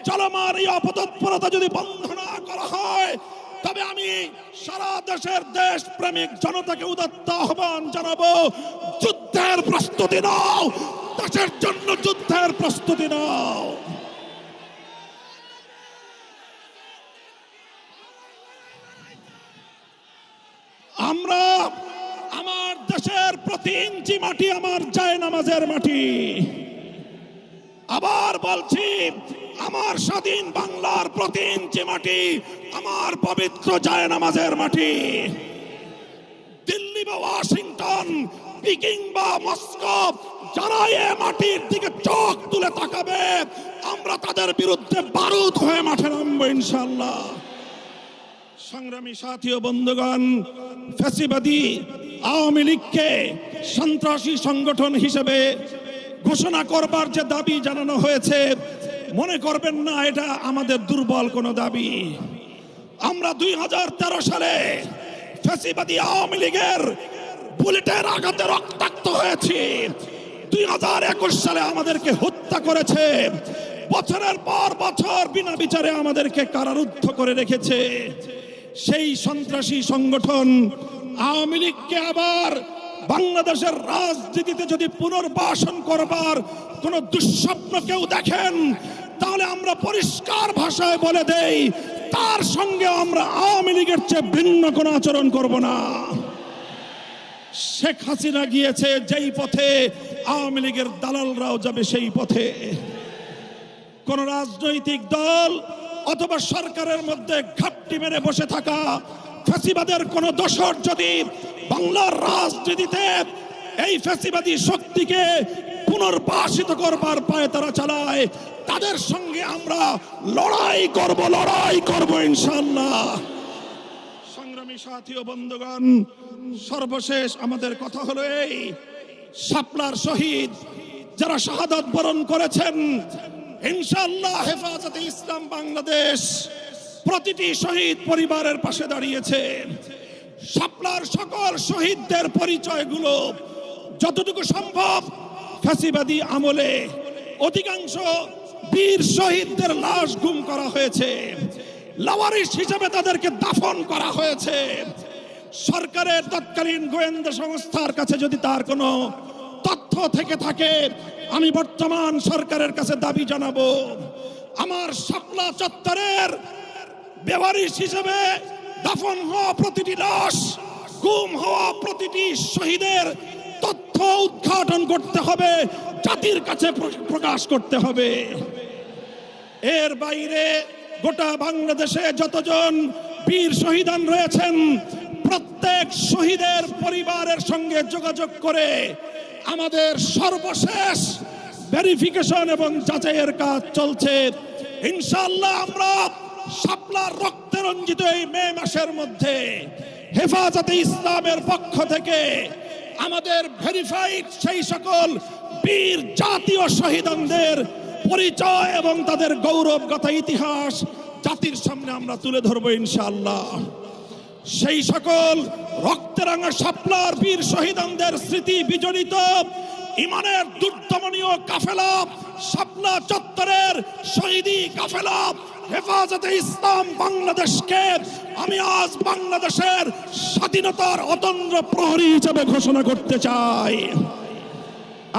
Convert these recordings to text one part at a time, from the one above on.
চলমান এই অপতৎপরতা যদি বন্ধ না করা হয়, তবে আমি সারা দেশের দেশপ্রেমিক জনতাকে উদাত্ত আহ্বান জানাবো, যুদ্ধের প্রস্তুতি নাও, দেশের জন্য যুদ্ধের প্রস্তুতি নাও। আমরা আমার দেশের প্রতি ইঞ্চি মাটি আমার জায়নামাজের মাটি। আবার বলছি, আমার স্বাধীন বাংলার প্রতি ইঞ্চি মাটি আমার পবিত্র জায়নামাজের মাটি। দিল্লি বা ওয়াশিংটন, পিকিং বা মস্কো, যারা এ মাটির দিকে চোখ তুলে তাকাবে, আমরা তাদের বিরুদ্ধে বারুদ হয়ে মাঠে নামবো ইনশাআল্লাহ। সংগ্রামী সাথী ও বন্ধুগণ, ফ্যাসিবাদী আওয়ামী লীগকে সন্ত্রাসী সংগঠন হিসেবে ঘোষণা করবার যে দাবি জানানো হয়েছে, মনে করবেন না এটা আমাদের দুর্বল কোনো দাবি। আমরা 2013 সালে ফ্যাসিবাদী আওয়ামী লীগের বুলেটের আঘাতে রক্তাক্ত হয়েছি। 2021 সালে আমাদেরকে হত্যা করেছে, বছরের পর বছর বিনা বিচারে আমাদেরকে কারারুদ্ধ করে রেখেছে। সেই সন্ত্রাসী সংগঠন আওয়ামী লীগকে আবার বাংলাদেশের রাজনীতিতে যদি পুনর্বাসন করবার কোন দুঃস্বপ্ন কেউ দেখেন, তাহলে আমরা পরিষ্কার ভাষায় বলে দেই, তার সঙ্গে আমরা আওয়ামী লীগের চেয়ে ভিন্ন কোনো আচরণ করব না। শেখ হাসিনা গিয়েছে যেই পথে, আওয়ামী লীগের দালালরাও যাবে সেই পথে। কোন রাজনৈতিক দল অথবা সরকারের মধ্যে ঘাপটি মেরে বসে থাকা ফ্যাসিবাদের কোন দোসর যদি বাংলার রাজনীতিতে এই ফ্যাসিবাদী শক্তিকে পুনর্বাসিত করবার পায়ে তারা চালায়, তাদের সঙ্গে আমরা লড়াই করব ইনশাআল্লাহ। সংগ্রামী সাথী ও বন্ধুগণ, সর্বশেষ আমাদের কথা হলো এই, শাপলার শহীদ যারা শাহাদাত বরণ করেছেন, ইনশাআল্লাহ হেফাজতে ইসলাম বাংলাদেশ প্রতিটি শহীদ পরিবারের পাশে দাঁড়িয়েছে। শাপলার সকল শহীদদের পরিচয়গুলো যতটুকু সম্ভব ফ্যাসিবাদী আমলে অধিকাংশ বীর শহীদদের লাশ গুম করা হয়েছে, লাওয়ারিশ হিসেবে তাদেরকে দাফন করা হয়েছে। সরকারের তৎকালীন গোয়েন্দা সংস্থার কাছে যদি তার কোনো তথ্য থেকে থাকে, আমি বর্তমান সরকারের কাছে দাবি জানাবো, আমার শাপলা চত্বরের বেওয়ারিশ হিসেবে দাফন হওয়া প্রতিটি লাশ, গুম হওয়া প্রতিটি শহীদের তথ্য উদ্ঘাটন করতে হবে, জাতির কাছে প্রকাশ করতে হবে। এর বাইরে গোটা বাংলাদেশে যতজন বীর শহীদান রয়েছেন, প্রত্যেক শহীদের পরিবারের সঙ্গে যোগাযোগ করে আমাদের সর্বশেষ ভেরিফিকেশন এবং যাচাইয়ের কাজ চলছে। ইনশাআল্লাহ আমরা শাপলার রক্তে রঞ্জিত এই মে মাসের মধ্যে হেফাজতে ইসলামের পক্ষ থেকে আমাদের ভেরিফাইড সেই সকল বীর জাতীয় শহীদদের পরিচয় এবং তাদের গৌরবগাথা ইতিহাস জাতির সামনে আমরা তুলে ধরবো ইনশাআল্লাহ। সেই সকল রক্তরাঙা শাপলার বীর শহীদদের স্মৃতি বিজড়িত ইমানের দুর্দমনীয় কাফেলা, শাপলা চত্বরের শহীদি কাফেলা হেফাজতে ইসলাম বাংলাদেশকে আমি আজ বাংলাদেশের স্বাধীনতার অতন্দ্র প্রহরী হিসেবে ঘোষণা করতে চাই।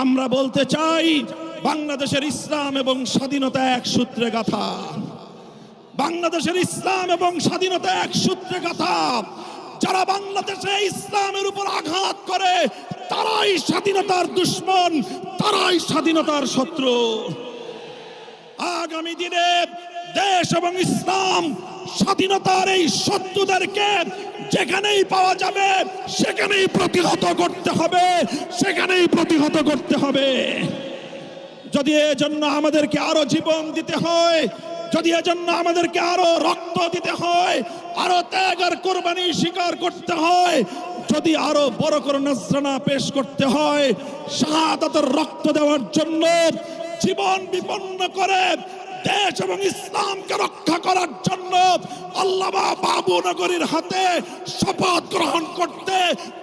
আমরা বলতে চাই, বাংলাদেশের ইসলাম এবং স্বাধীনতা এক সূত্রে গাথা। বাংলাদেশের ইসলাম এবং স্বাধীনতা এক সূত্রে গাথা। যারা বাংলাদেশে ইসলামের উপর আঘাত করে, তারাই স্বাধীনতার দুশ্মন, তারাই স্বাধীনতার শত্রু। আগামী দিনে দেশ এবং ইসলাম স্বাধীনতার এই শত্রুদেরকে যেখানেই পাওয়া যাবে সেখানেই প্রতিহত করতে হবে, সেখানেই প্রতিহত করতে হবে। যদি এজন্য আমাদেরকে আরো জীবন দিতে হয়, যদি এজন্য আমাদেরকে আরো রক্ত দিতে হয়, আরো ত্যাগ আর কোরবানি স্বীকার করতে হয়, যদি আরো বড় করে নজরানা পেশ করতে হয়, শাহাদাতের রক্ত দেওয়ার জন্য জীবন বিপন্ন করে দেশ এবং ইসলামকে রক্ষা করার জন্য আল্লামা বাবু নগরীর হাতে শপথ গ্রহণ করতে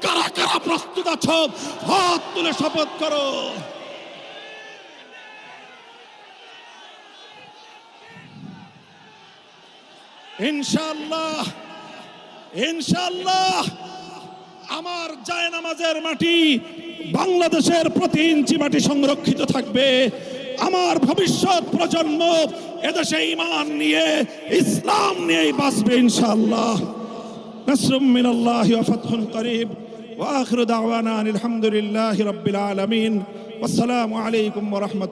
কারা কারা প্রস্তুত আছো? হাত তুলে শপথ করো। ইনশাআল্লাহ ইনশাআল্লাহ আমার জায়নামাজের মাটি বাংলাদেশের প্রতি ইঞ্চি মাটি সংরক্ষিত থাকবে। আমার ভবিষ্যৎ প্রজন্ম এদেশে ঈমান নিয়ে ইসলাম নিয়েই বাঁচবে ইনশাআল্লাহ। নাসরুম মিনাল্লাহি ওয়া ফাতহুন করিব ওয়া আখিরু দাওয়ানা আলহামদুলিল্লাহি রাব্বিল আলামিন। ওয়াসসালামু আলাইকুম ওয়া রাহমাতুল্লাহ।